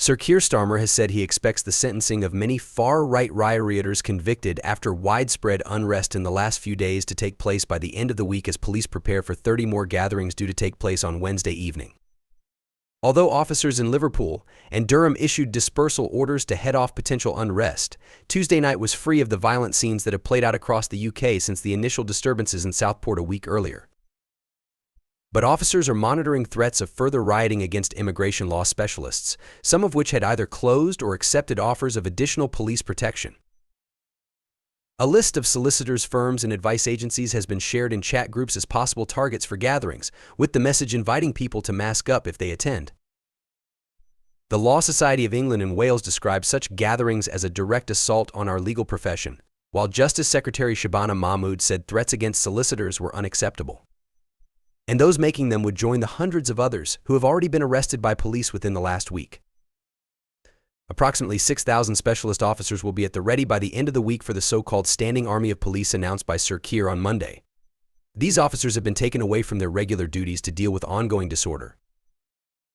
Sir Keir Starmer has said he expects the sentencing of many far-right rioters convicted after widespread unrest in the last few days to take place by the end of the week as police prepare for 30 more gatherings due to take place on Wednesday evening. Although officers in Liverpool and Durham issued dispersal orders to head off potential unrest, Tuesday night was free of the violent scenes that have played out across the UK since the initial disturbances in Southport a week earlier. But officers are monitoring threats of further rioting against immigration law specialists, some of which had either closed or accepted offers of additional police protection. A list of solicitors, firms, and advice agencies has been shared in chat groups as possible targets for gatherings, with the message inviting people to mask up if they attend. The Law Society of England and Wales describes such gatherings as a direct assault on our legal profession, while Justice Secretary Shabana Mahmood said threats against solicitors were unacceptable. And those making them would join the hundreds of others who have already been arrested by police within the last week. Approximately 6,000 specialist officers will be at the ready by the end of the week for the so-called Standing Army of Police announced by Sir Keir on Monday. These officers have been taken away from their regular duties to deal with ongoing disorder.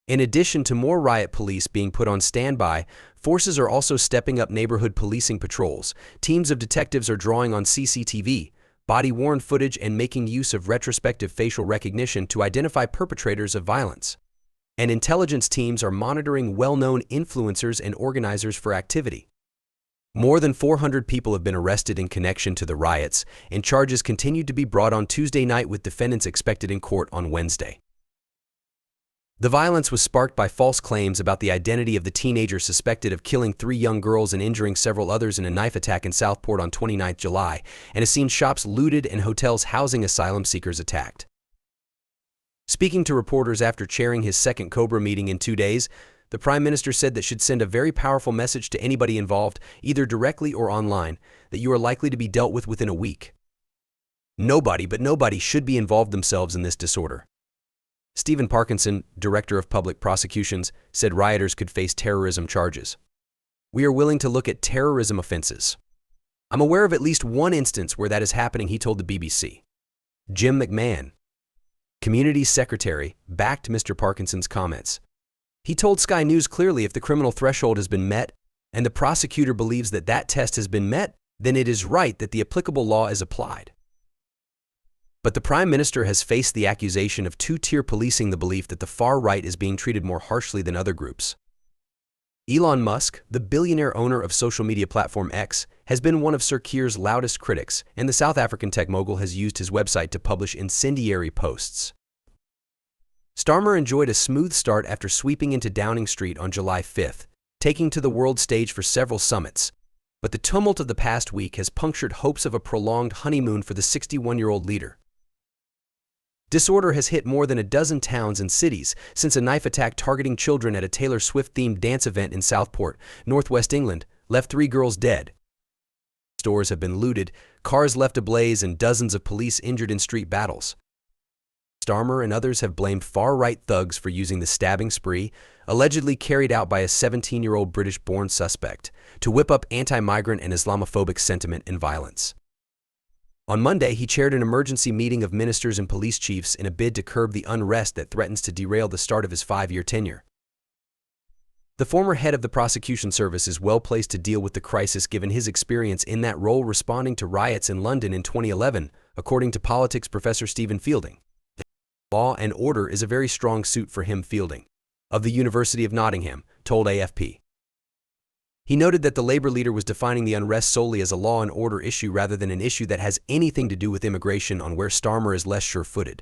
In addition to more riot police being put on standby, forces are also stepping up neighborhood policing patrols. Teams of detectives are drawing on CCTV, body-worn footage, and making use of retrospective facial recognition to identify perpetrators of violence. And intelligence teams are monitoring well-known influencers and organizers for activity. More than 400 people have been arrested in connection to the riots, and charges continued to be brought on Tuesday night with defendants expected in court on Wednesday. The violence was sparked by false claims about the identity of the teenager suspected of killing 3 young girls and injuring several others in a knife attack in Southport on 29 July, and has seen shops looted and hotels housing asylum seekers attacked. Speaking to reporters after chairing his second Cobra meeting in 2 days, the Prime Minister said that should send a very powerful message to anybody involved, either directly or online, that you are likely to be dealt with within a week. Nobody should be involved themselves in this disorder. Stephen Parkinson, Director of Public Prosecutions, said rioters could face terrorism charges. We are willing to look at terrorism offenses. I'm aware of at least one instance where that is happening, he told the BBC. Jim McMahon, Community Secretary, backed Mr. Parkinson's comments. He told Sky News clearly if the criminal threshold has been met and the prosecutor believes that that test has been met, then it is right that the applicable law is applied. But the Prime Minister has faced the accusation of two-tier policing, the belief that the far right is being treated more harshly than other groups. Elon Musk, the billionaire owner of social media platform X, has been one of Sir Keir's loudest critics, and the South African tech mogul has used his website to publish incendiary posts. Starmer enjoyed a smooth start after sweeping into Downing Street on July 5th, taking to the world stage for several summits. But the tumult of the past week has punctured hopes of a prolonged honeymoon for the 61-year-old leader. Disorder has hit more than a dozen towns and cities since a knife attack targeting children at a Taylor Swift-themed dance event in Southport, northwest England, left 3 girls dead. Stores have been looted, cars left ablaze, and dozens of police injured in street battles. Starmer and others have blamed far-right thugs for using the stabbing spree, allegedly carried out by a 17-year-old British-born suspect, to whip up anti-migrant and Islamophobic sentiment and violence. On Monday, he chaired an emergency meeting of ministers and police chiefs in a bid to curb the unrest that threatens to derail the start of his 5-year tenure. The former head of the prosecution service is well placed to deal with the crisis given his experience in that role responding to riots in London in 2011, according to politics professor Stephen Fielding. Law and order is a very strong suit for him, Fielding, of the University of Nottingham, told AFP. He noted that the Labour leader was defining the unrest solely as a law and order issue rather than an issue that has anything to do with immigration, on where Starmer is less sure-footed.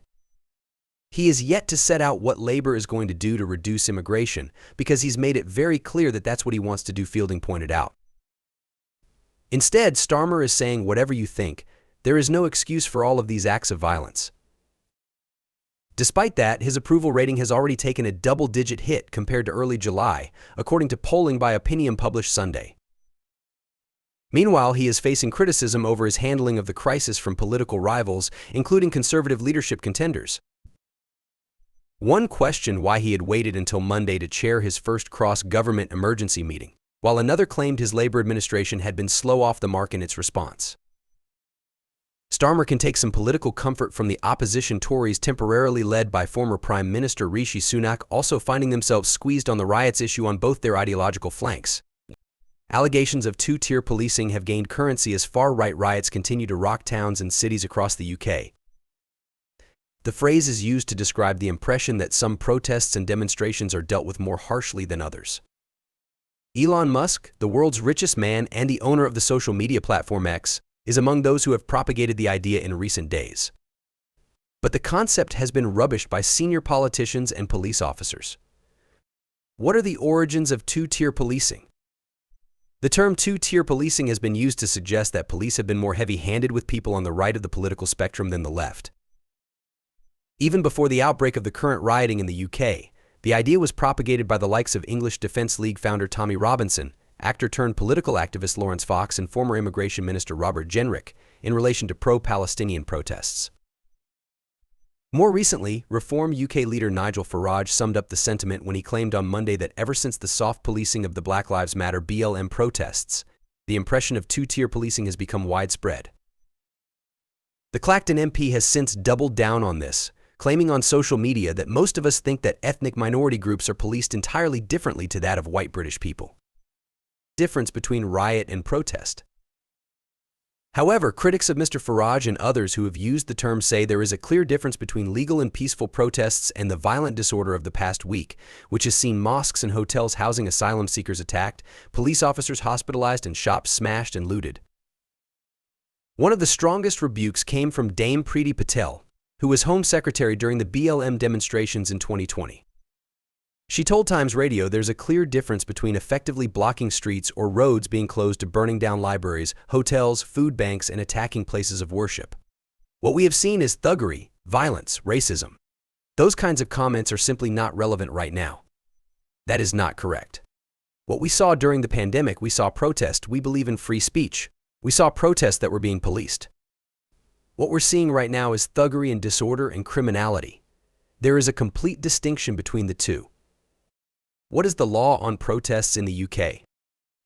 He is yet to set out what Labour is going to do to reduce immigration, because he's made it very clear that that's what he wants to do, Fielding pointed out. Instead, Starmer is saying, whatever you think, there is no excuse for all of these acts of violence. Despite that, his approval rating has already taken a double-digit hit compared to early July, according to polling by Opinion published Sunday. Meanwhile, he is facing criticism over his handling of the crisis from political rivals, including Conservative leadership contenders. One questioned why he had waited until Monday to chair his first cross-government emergency meeting, while another claimed his Labour administration had been slow off the mark in its response. Starmer can take some political comfort from the opposition Tories temporarily led by former Prime Minister Rishi Sunak also finding themselves squeezed on the riots issue on both their ideological flanks. Allegations of two-tier policing have gained currency as far-right riots continue to rock towns and cities across the UK. The phrase is used to describe the impression that some protests and demonstrations are dealt with more harshly than others. Elon Musk, the world's richest man and the owner of the social media platform X, is among those who have propagated the idea in recent days. But the concept has been rubbished by senior politicians and police officers. What are the origins of two-tier policing? The term two-tier policing has been used to suggest that police have been more heavy-handed with people on the right of the political spectrum than the left. Even before the outbreak of the current rioting in the UK, the idea was propagated by the likes of English Defence League founder Tommy Robinson, actor-turned-political activist Lawrence Fox, and former Immigration Minister Robert Jenrick in relation to pro-Palestinian protests. More recently, Reform UK leader Nigel Farage summed up the sentiment when he claimed on Monday that ever since the soft policing of the Black Lives Matter (BLM) protests, the impression of two-tier policing has become widespread. The Clacton MP has since doubled down on this, claiming on social media that most of us think that ethnic minority groups are policed entirely differently to that of white British people. Difference between riot and protest. However, critics of Mr. Farage and others who have used the term say there is a clear difference between legal and peaceful protests and the violent disorder of the past week, which has seen mosques and hotels housing asylum seekers attacked, police officers hospitalized, and shops smashed and looted. One of the strongest rebukes came from Dame Priti Patel, who was Home Secretary during the BLM demonstrations in 2020. She told Times Radio there's a clear difference between effectively blocking streets or roads being closed to burning down libraries, hotels, food banks, and attacking places of worship. What we have seen is thuggery, violence, racism. Those kinds of comments are simply not relevant right now. That is not correct. What we saw during the pandemic, we saw protest. We believe in free speech. We saw protests that were being policed. What we're seeing right now is thuggery and disorder and criminality. There is a complete distinction between the two. What is the law on protests in the UK?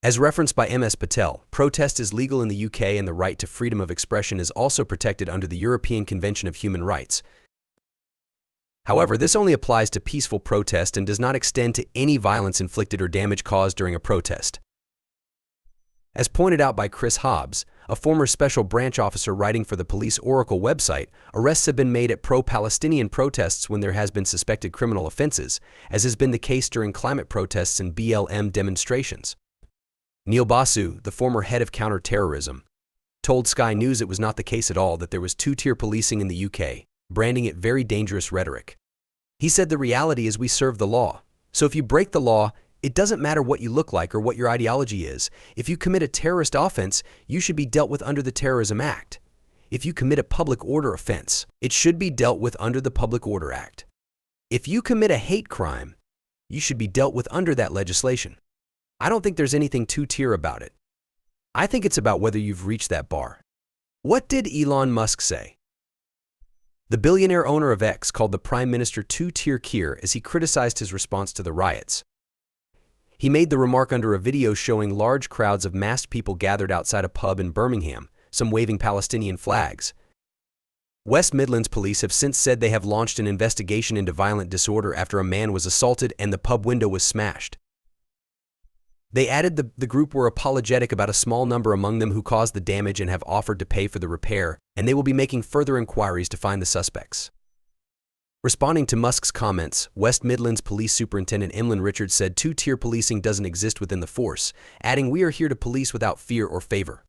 As referenced by Ms. Patel, protest is legal in the UK and the right to freedom of expression is also protected under the European Convention of Human Rights. However, this only applies to peaceful protest and does not extend to any violence inflicted or damage caused during a protest. As pointed out by Chris Hobbs, a former special branch officer writing for the Police Oracle website, arrests have been made at pro-Palestinian protests when there has been suspected criminal offenses, as has been the case during climate protests and BLM demonstrations. Neil Basu, the former head of counter-terrorism, told Sky News it was not the case at all, that there was two-tier policing in the UK, branding it very dangerous rhetoric. He said the reality is we serve the law. So if you break the law, it doesn't matter what you look like or what your ideology is. If you commit a terrorist offense, you should be dealt with under the Terrorism Act. If you commit a public order offense, it should be dealt with under the Public Order Act. If you commit a hate crime, you should be dealt with under that legislation. I don't think there's anything two-tier about it. I think it's about whether you've reached that bar. What did Elon Musk say? The billionaire owner of X called the Prime Minister two-tier Keir as he criticized his response to the riots. He made the remark under a video showing large crowds of masked people gathered outside a pub in Birmingham, some waving Palestinian flags. West Midlands police have since said they have launched an investigation into violent disorder after a man was assaulted and the pub window was smashed. They added the group were apologetic about a small number among them who caused the damage and have offered to pay for the repair, and they will be making further inquiries to find the suspects. Responding to Musk's comments, West Midlands Police Superintendent Emlyn Richards said two-tier policing doesn't exist within the force, adding, "We are here to police without fear or favor."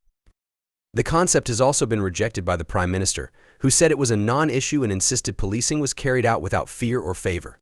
The concept has also been rejected by the Prime Minister, who said it was a non-issue and insisted policing was carried out without fear or favor.